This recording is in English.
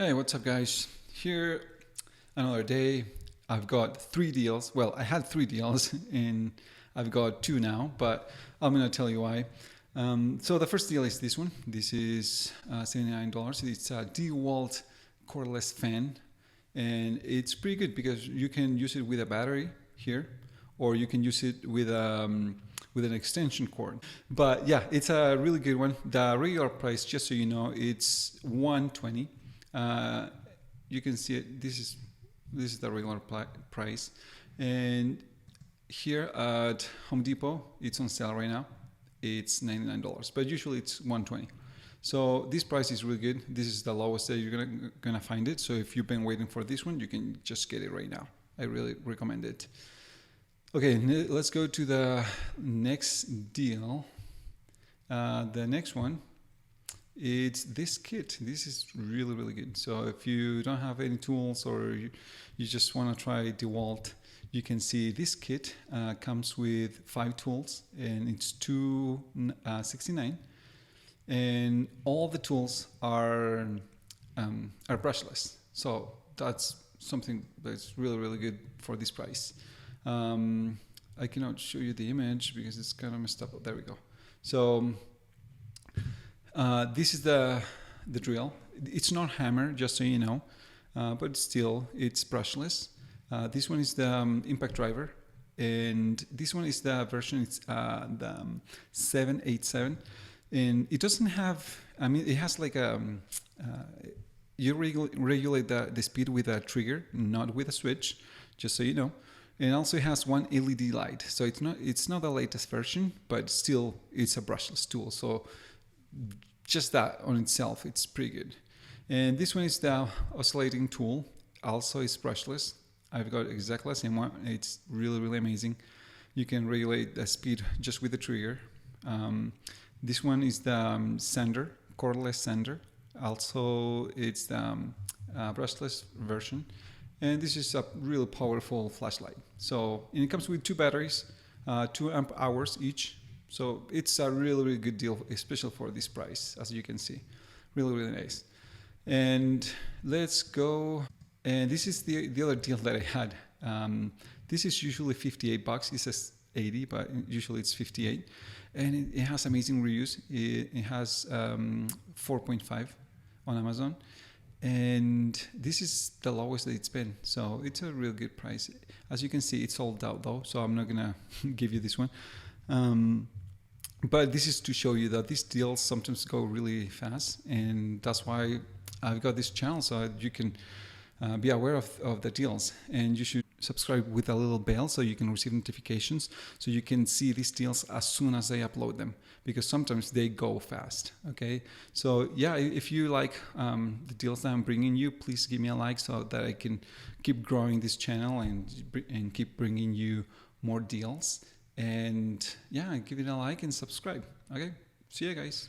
Hey, what's up, guys? Here, another day. I've got 3 deals. Well, I had 3 deals, and I've got 2 now, but I'm gonna tell you why. So the first deal is this one. This is $79. It's a DeWalt cordless fan, and it's pretty good because you can use it with a battery here, or you can use it with an extension cord. But yeah, it's a really good one. The regular price, just so you know, it's 120. uh, you can see it. This is the regular price, and here at Home Depot, it's on sale right now. It's $99, but usually it's 120. So this price is really good. This is the lowest that you're gonna find it. So if you've been waiting for this one, you can just get it right now. I really recommend it. Okay, let's go to the next deal. The next one, it's this kit. This is really, really good. So if you don't have any tools, or you just want to try DeWalt, you can see this kit comes with 5 tools, and it's $269, and all the tools are brushless. So that's something that's really, really good for this price. I cannot show you the image because it's kind of messed up. There we go. So this is the drill. It's not hammer, just so you know, but still it's brushless. This one is the impact driver, and this one is the version. It's the 787, and it doesn't have. I mean, it has like a. You regulate the speed with a trigger, not with a switch, just so you know. And also it has one LED light, so it's not the latest version, but still it's a brushless tool. So just that on itself, it's pretty good. And this one is the oscillating tool. Also, it's brushless. I've got exactly the same one. It's really, really amazing. You can regulate the speed just with the trigger. This one is the sander, cordless sander. Also, it's the brushless version. And this is a really powerful flashlight. So, and it comes with 2 batteries, 2 amp hours each. So it's a really, really good deal, especially for this price, as you can see. Really, really nice. And let's go. And this is the other deal that I had. This is usually $58. It says 80, but usually it's 58. And it has amazing reviews. It has 4.5 on Amazon. And this is the lowest that it's been. So it's a real good price. As you can see, it's sold out though, so I'm not gonna give you this one. But this is to show you that these deals sometimes go really fast, and that's why I've got this channel, so that you can be aware of the deals. And you should subscribe with a little bell so you can receive notifications, so you can see these deals as soon as I upload them, because sometimes they go fast. Okay, so yeah, if you like the deals that I'm bringing you, please give me a like so that I can keep growing this channel and keep bringing you more deals. And yeah, give it a like and subscribe. Okay, see you guys.